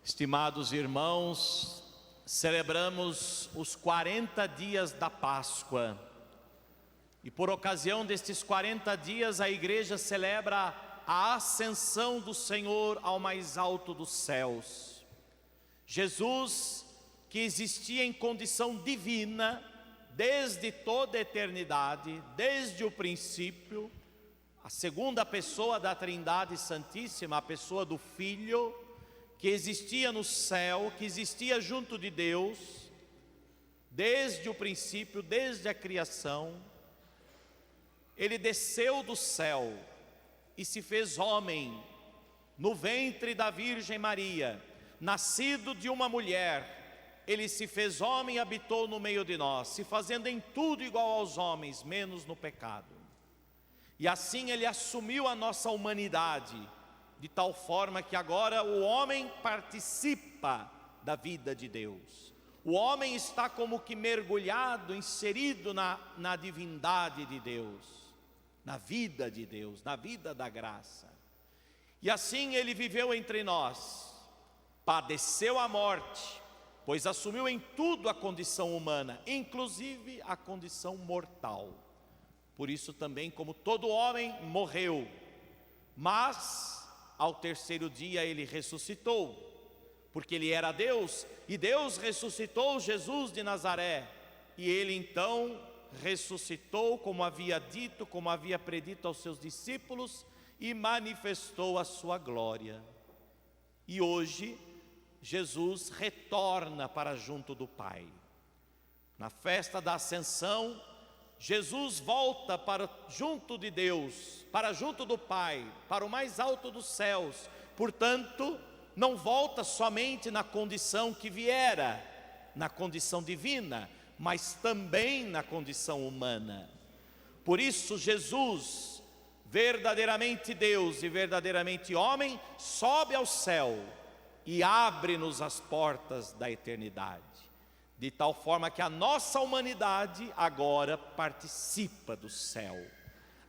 Estimados irmãos, celebramos os 40 dias da Páscoa. E por ocasião destes 40 dias, a igreja celebra a ascensão do Senhor ao mais alto dos céus. Jesus, que existia em condição divina, desde toda a eternidade, desde o princípio, a segunda pessoa da Trindade Santíssima, a pessoa do Filho, que existia no céu, que existia junto de Deus, desde o princípio, desde a criação. Ele desceu do céu e se fez homem no ventre da Virgem Maria, nascido de uma mulher. Ele se fez homem e habitou no meio de nós, se fazendo em tudo igual aos homens, menos no pecado. E assim ele assumiu a nossa humanidade, de tal forma que agora o homem participa da vida de Deus. O homem está como que mergulhado, inserido na divindade de Deus, na vida de Deus, na vida da graça. E assim ele viveu entre nós, padeceu a morte, pois assumiu em tudo a condição humana, inclusive a condição mortal. Por isso também, como todo homem, morreu, mas ao terceiro dia ele ressuscitou, porque ele era Deus, e Deus ressuscitou Jesus de Nazaré, e ele então ressuscitou, como havia dito, como havia predito aos seus discípulos, e manifestou a sua glória. E hoje Jesus retorna para junto do Pai. Na festa da ascensão, Jesus volta para junto de Deus, para junto do Pai, para o mais alto dos céus. Portanto, não volta somente na condição que viera, na condição divina, mas também na condição humana. Por isso Jesus, verdadeiramente Deus e verdadeiramente homem, sobe ao céu e abre-nos as portas da eternidade. De tal forma que a nossa humanidade agora participa do céu.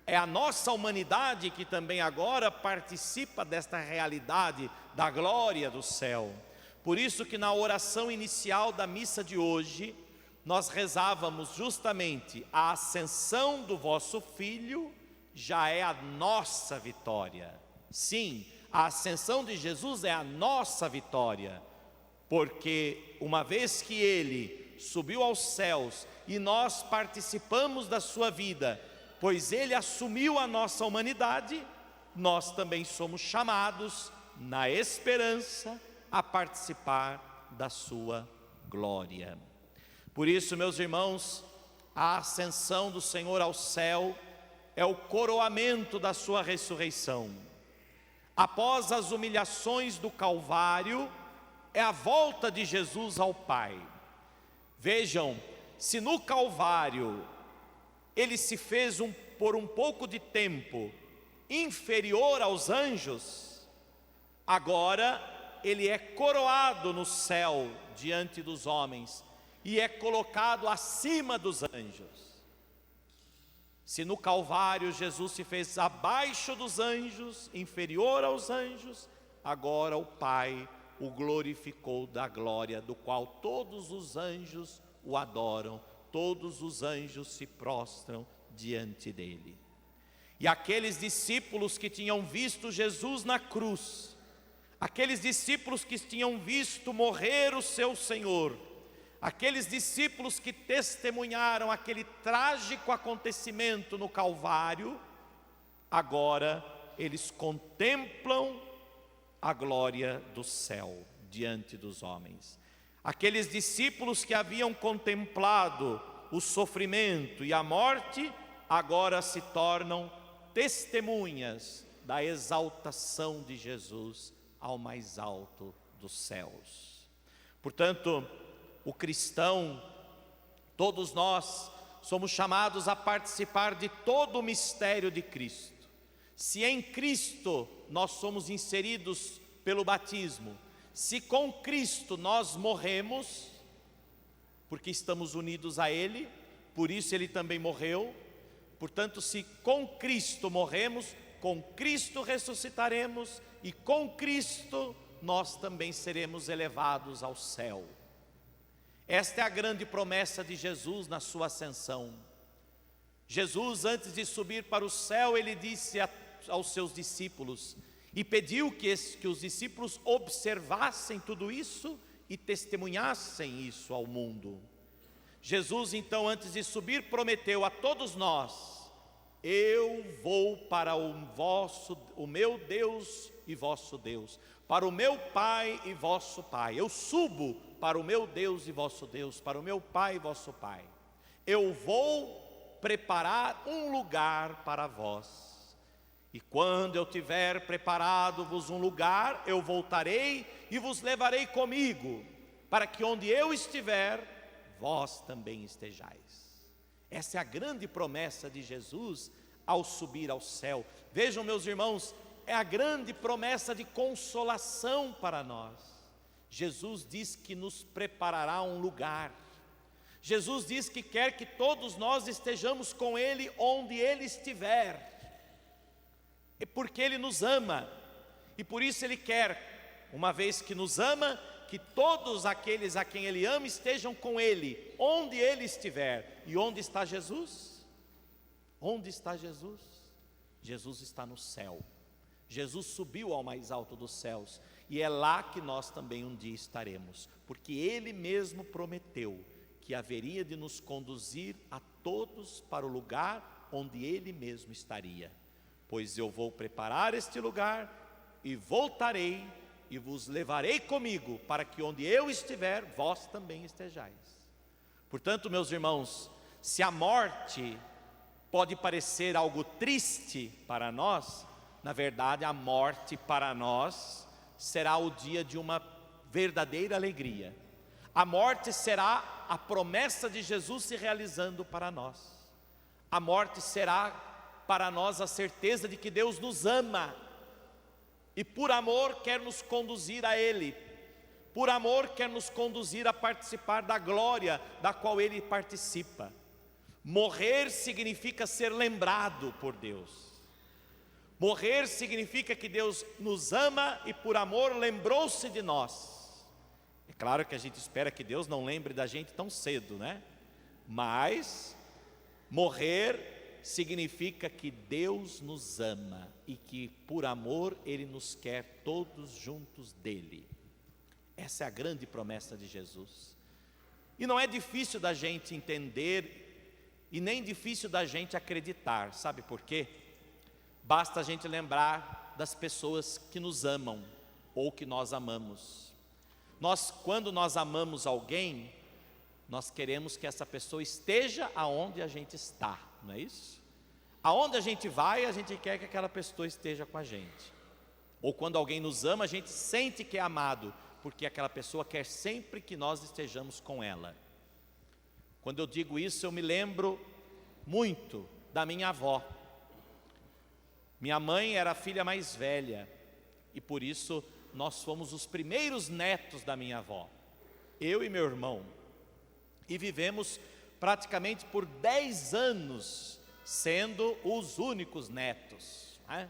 É a nossa humanidade que também agora participa desta realidade da glória do céu. Por isso que na oração inicial da missa de hoje, nós rezávamos justamente: a ascensão do vosso Filho já é a nossa vitória. Sim, a ascensão de Jesus é a nossa vitória. Porque uma vez que ele subiu aos céus e nós participamos da sua vida, pois ele assumiu a nossa humanidade, nós também somos chamados, na esperança, a participar da sua glória. Por isso, meus irmãos, a ascensão do Senhor ao céu é o coroamento da sua ressurreição. Após as humilhações do Calvário, é a volta de Jesus ao Pai. Vejam, se no Calvário ele se fez por um pouco de tempo inferior aos anjos, agora ele é coroado no céu diante dos homens e é colocado acima dos anjos. Se no Calvário Jesus se fez abaixo dos anjos, inferior aos anjos, agora o Pai o glorificou da glória, do qual todos os anjos o adoram, todos os anjos se prostram diante dele. E aqueles discípulos que tinham visto Jesus na cruz, aqueles discípulos que tinham visto morrer o seu Senhor, aqueles discípulos que testemunharam aquele trágico acontecimento no Calvário, agora eles contemplam a glória do céu diante dos homens. Aqueles discípulos que haviam contemplado o sofrimento e a morte, agora se tornam testemunhas da exaltação de Jesus ao mais alto dos céus. Portanto, o cristão, todos nós, somos chamados a participar de todo o mistério de Cristo. Se em Cristo nós somos inseridos pelo batismo, se com Cristo nós morremos, porque estamos unidos a Ele, por isso Ele também morreu. Portanto, se com Cristo morremos, com Cristo ressuscitaremos, e com Cristo nós também seremos elevados ao céu. Esta é a grande promessa de Jesus na sua ascensão. Jesus, antes de subir para o céu, ele disse aos seus discípulos, e pediu que os discípulos observassem tudo isso e testemunhassem isso ao mundo. Jesus, então, antes de subir, prometeu a todos nós: eu vou para o meu Deus e vosso Deus, para o meu Pai e vosso Pai. Eu subo para o meu Deus e vosso Deus, para o meu Pai e vosso Pai. Eu vou preparar um lugar para vós. E quando eu tiver preparado-vos um lugar, eu voltarei e vos levarei comigo, para que onde eu estiver, vós também estejais. Essa é a grande promessa de Jesus ao subir ao céu. Vejam, meus irmãos, é a grande promessa de consolação para nós. Jesus diz que nos preparará um lugar. Jesus diz que quer que todos nós estejamos com Ele onde Ele estiver. É porque Ele nos ama, e por isso Ele quer, uma vez que nos ama, que todos aqueles a quem Ele ama estejam com Ele, onde Ele estiver. E onde está Jesus? Onde está Jesus? Jesus está no céu. Jesus subiu ao mais alto dos céus, e é lá que nós também um dia estaremos, porque Ele mesmo prometeu que haveria de nos conduzir a todos para o lugar onde Ele mesmo estaria. Pois eu vou preparar este lugar e voltarei e vos levarei comigo, para que onde eu estiver, vós também estejais. Portanto, meus irmãos, se a morte pode parecer algo triste para nós, na verdade a morte para nós será o dia de uma verdadeira alegria. A morte será a promessa de Jesus se realizando para nós. A morte será para nós a certeza de que Deus nos ama, e por amor quer nos conduzir a Ele, por amor quer nos conduzir a participar da glória da qual Ele participa. Morrer significa ser lembrado por Deus. Morrer significa que Deus nos ama e por amor lembrou-se de nós. É claro que a gente espera que Deus não lembre da gente tão cedo, né? Mas morrer significa que Deus nos ama e que por amor Ele nos quer todos juntos dEle. Essa é a grande promessa de Jesus. E não é difícil da gente entender e nem difícil da gente acreditar. Sabe por quê? Basta a gente lembrar das pessoas que nos amam ou que nós amamos. Quando nós amamos alguém, nós queremos que essa pessoa esteja aonde a gente está, não é isso? Aonde a gente vai, a gente quer que aquela pessoa esteja com a gente. Ou quando alguém nos ama, a gente sente que é amado, porque aquela pessoa quer sempre que nós estejamos com ela. Quando eu digo isso, eu me lembro muito da minha avó. Minha mãe era a filha mais velha, e por isso nós fomos os primeiros netos da minha avó, eu e meu irmão. E vivemos praticamente por 10 anos sendo os únicos netos, né?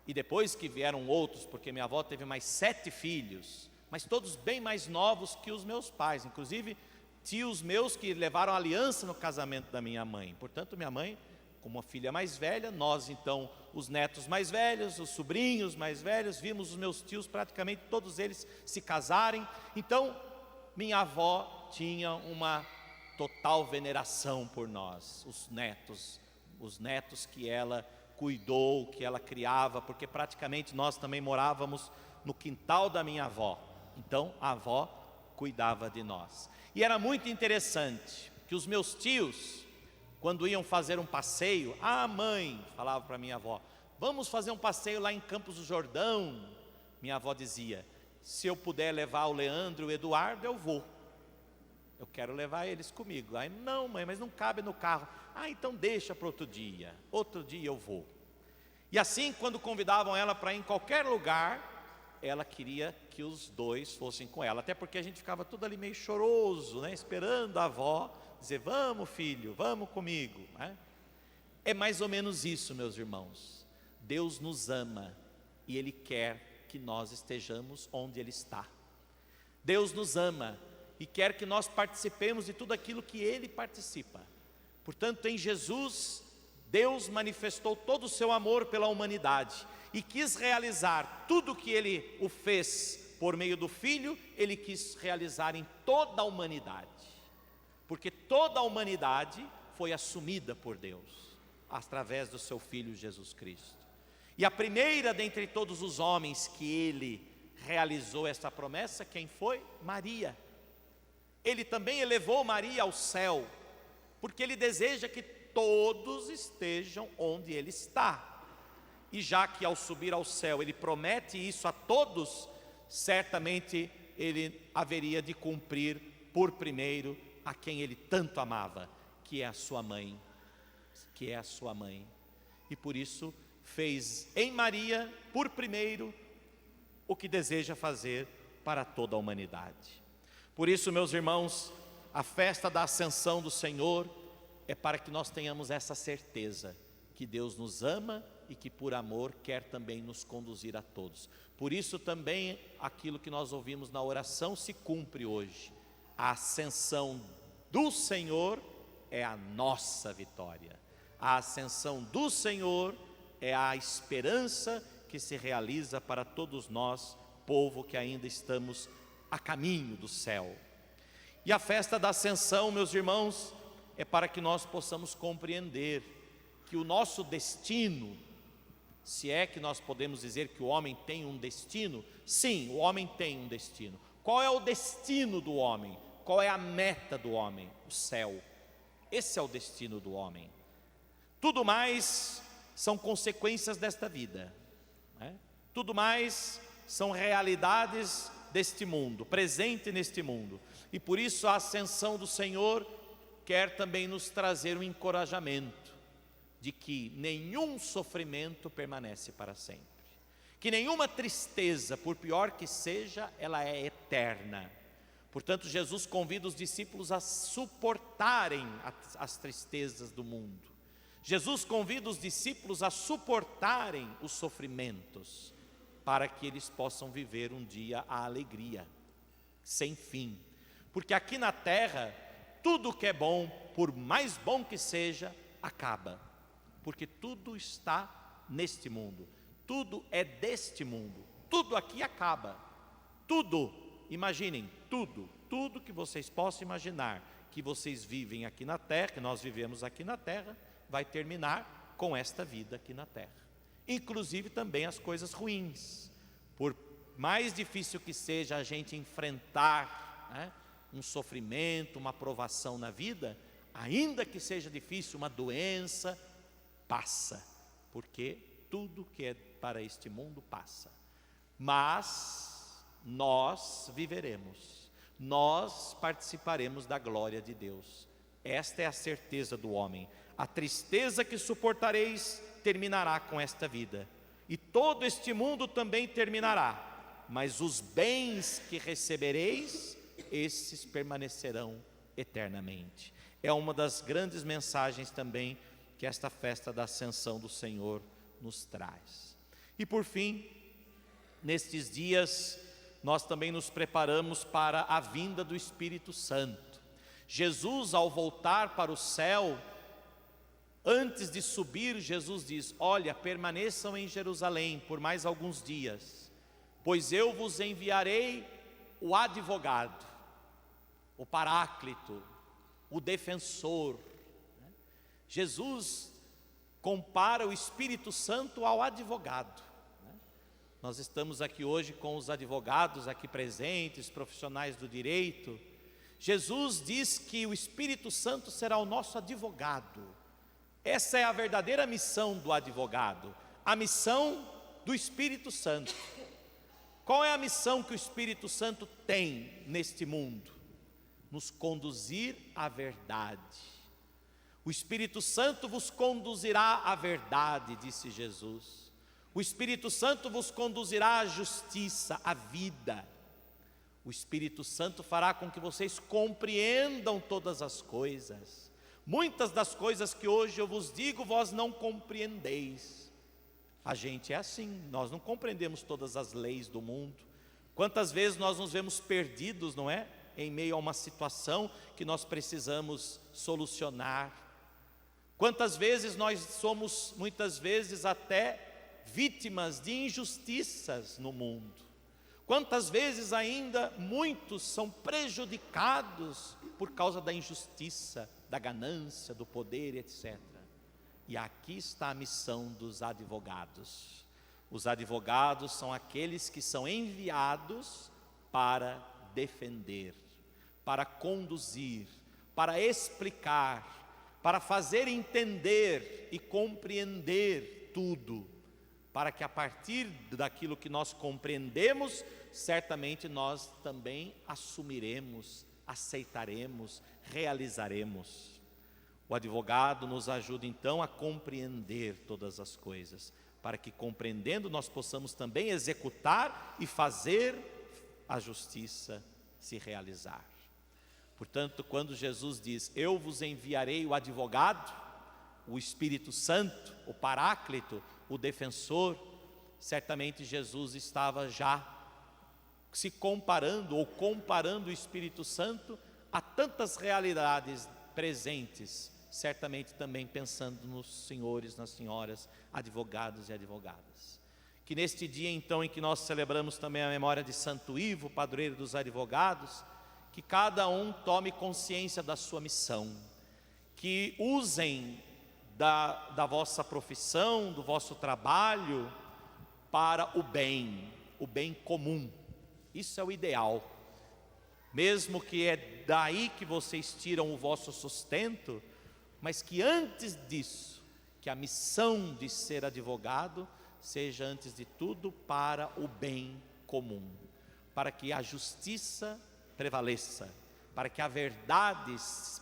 E depois que vieram outros, porque minha avó teve mais 7 filhos, mas todos bem mais novos que os meus pais, inclusive tios meus que levaram aliança no casamento da minha mãe. Portanto, minha mãe, como a filha mais velha, nós então, os netos mais velhos, os sobrinhos mais velhos, vimos os meus tios praticamente todos eles se casarem. Então, minha avó tinha uma total veneração por nós, os netos que ela cuidou, que ela criava, porque praticamente nós também morávamos no quintal da minha avó. Então a avó cuidava de nós. E era muito interessante que os meus tios, quando iam fazer um passeio, mãe, falava para minha avó, vamos fazer um passeio lá em Campos do Jordão. Minha avó dizia, se eu puder levar o Leandro e o Eduardo, eu vou. Eu quero levar eles comigo. Aí, não mãe, mas não cabe no carro. Então deixa para outro dia eu vou. E assim, quando convidavam ela para ir em qualquer lugar, ela queria que os dois fossem com ela, até porque a gente ficava tudo ali meio choroso, né? Esperando a avó dizer, vamos filho, vamos comigo, né? É mais ou menos isso, meus irmãos. Deus nos ama e Ele quer que nós estejamos onde Ele está. Deus nos ama e quer que nós participemos de tudo aquilo que Ele participa. Portanto, em Jesus, Deus manifestou todo o seu amor pela humanidade e quis realizar tudo o que Ele o fez por meio do Filho, Ele quis realizar em toda a humanidade. Porque toda a humanidade foi assumida por Deus, através do seu Filho Jesus Cristo. E a primeira dentre todos os homens que Ele realizou essa promessa, quem foi? Maria. Ele também elevou Maria ao céu, porque Ele deseja que todos estejam onde Ele está. E já que ao subir ao céu Ele promete isso a todos, certamente Ele haveria de cumprir por primeiro a quem Ele tanto amava, que é a sua mãe, E por isso fez em Maria, por primeiro, o que deseja fazer para toda a humanidade. Por isso, meus irmãos, a festa da ascensão do Senhor é para que nós tenhamos essa certeza que Deus nos ama e que por amor quer também nos conduzir a todos. Por isso também aquilo que nós ouvimos na oração se cumpre hoje. A ascensão do Senhor é a nossa vitória. A ascensão do Senhor é a esperança que se realiza para todos nós, povo que ainda estamos a caminho do céu. E a festa da ascensão, meus irmãos, é para que nós possamos compreender que o nosso destino, se é que nós podemos dizer que o homem tem um destino, sim, o homem tem um destino. Qual é o destino do homem? Qual é a meta do homem? O céu. Esse é o destino do homem. Tudo mais são consequências desta vida, né? Tudo mais são realidades deste mundo, presente neste mundo. E por isso a ascensão do Senhor quer também nos trazer um encorajamento de que nenhum sofrimento permanece para sempre, que nenhuma tristeza, por pior que seja, ela é eterna. Portanto, Jesus convida os discípulos a suportarem as tristezas do mundo. Jesus convida os discípulos a suportarem os sofrimentos, para que eles possam viver um dia a alegria sem fim. Porque aqui na terra, tudo que é bom, por mais bom que seja, acaba. Porque tudo está neste mundo, tudo é deste mundo, tudo aqui acaba. Tudo, imaginem, tudo que vocês possam imaginar, que vocês vivem aqui na terra, que nós vivemos aqui na terra, vai terminar com esta vida aqui na terra. Inclusive também as coisas ruins. Por mais difícil que seja a gente enfrentar, né, um sofrimento, uma provação na vida, ainda que seja difícil, uma doença, passa, porque tudo que é para este mundo passa. Mas nós viveremos, nós participaremos da glória de Deus. Esta é a certeza do homem. A tristeza que suportareis terminará com esta vida, e todo este mundo também terminará, mas os bens que recebereis, esses permanecerão eternamente. É uma das grandes mensagens também que esta festa da ascensão do Senhor nos traz. E por fim, nestes dias, nós também nos preparamos para a vinda do Espírito Santo. Jesus, ao voltar para o céu, antes de subir, Jesus diz: olha, permaneçam em Jerusalém por mais alguns dias, pois eu vos enviarei o advogado, o paráclito, o defensor. Jesus compara o Espírito Santo ao advogado. Nós estamos aqui hoje com os advogados aqui presentes, profissionais do direito. Jesus diz que o Espírito Santo será o nosso advogado. Essa é a verdadeira missão do advogado, a missão do Espírito Santo. Qual é a missão que o Espírito Santo tem neste mundo? Nos conduzir à verdade. O Espírito Santo vos conduzirá à verdade, disse Jesus. O Espírito Santo vos conduzirá à justiça, à vida. O Espírito Santo fará com que vocês compreendam todas as coisas. Muitas das coisas que hoje eu vos digo, vós não compreendeis. A gente é assim, nós não compreendemos todas as leis do mundo. Quantas vezes nós nos vemos perdidos, não é? Em meio a uma situação que nós precisamos solucionar. Quantas vezes nós somos, muitas vezes, até vítimas de injustiças no mundo. Quantas vezes ainda muitos são prejudicados por causa da injustiça, da ganância, do poder, etc. E aqui está a missão dos advogados. Os advogados são aqueles que são enviados para defender, para conduzir, para explicar, para fazer entender e compreender tudo, para que a partir daquilo que nós compreendemos, certamente nós também assumiremos, aceitaremos, realizaremos. O advogado nos ajuda então a compreender todas as coisas, para que compreendendo nós possamos também executar e fazer a justiça se realizar. Portanto, quando Jesus diz, eu vos enviarei o advogado, o Espírito Santo, o Paráclito, o defensor, certamente Jesus estava já se comparando ou comparando o Espírito Santo a tantas realidades presentes, certamente também pensando nos senhores, nas senhoras, advogados e advogadas. Que neste dia então em que nós celebramos também a memória de Santo Ivo, padroeiro dos advogados, que cada um tome consciência da sua missão, que usem da vossa profissão, do vosso trabalho, para o bem comum. Isso é o ideal. Mesmo que é daí que vocês tiram o vosso sustento, mas que antes disso, que a missão de ser advogado seja antes de tudo para o bem comum, para que a justiça prevaleça, para que a verdade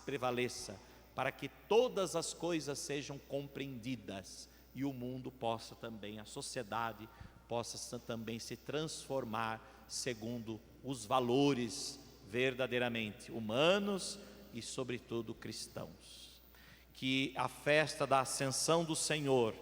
prevaleça, para que todas as coisas sejam compreendidas e o mundo possa também, a sociedade possa também se transformar segundo os valores verdadeiramente humanos e sobretudo cristãos. Que a festa da Ascensão do Senhor,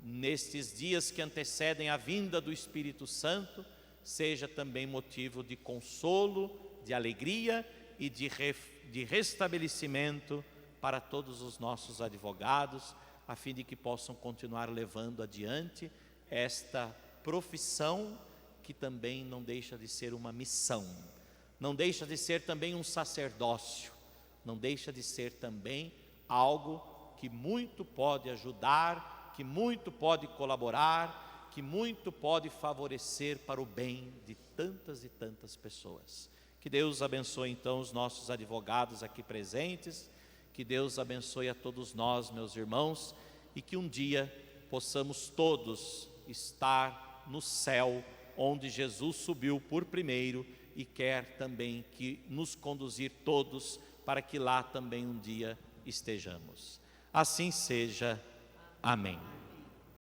nestes dias que antecedem a vinda do Espírito Santo, seja também motivo de consolo, de alegria e de restabelecimento para todos os nossos advogados, a fim de que possam continuar levando adiante esta profissão que também não deixa de ser uma missão, não deixa de ser também um sacerdócio, não deixa de ser também algo que muito pode ajudar, que muito pode colaborar, que muito pode favorecer para o bem de tantas e tantas pessoas. Que Deus abençoe então os nossos advogados aqui presentes, que Deus abençoe a todos nós, meus irmãos, e que um dia possamos todos estar no céu, onde Jesus subiu por primeiro e quer também que nos conduzir todos para que lá também um dia estejamos. Assim seja. Amém.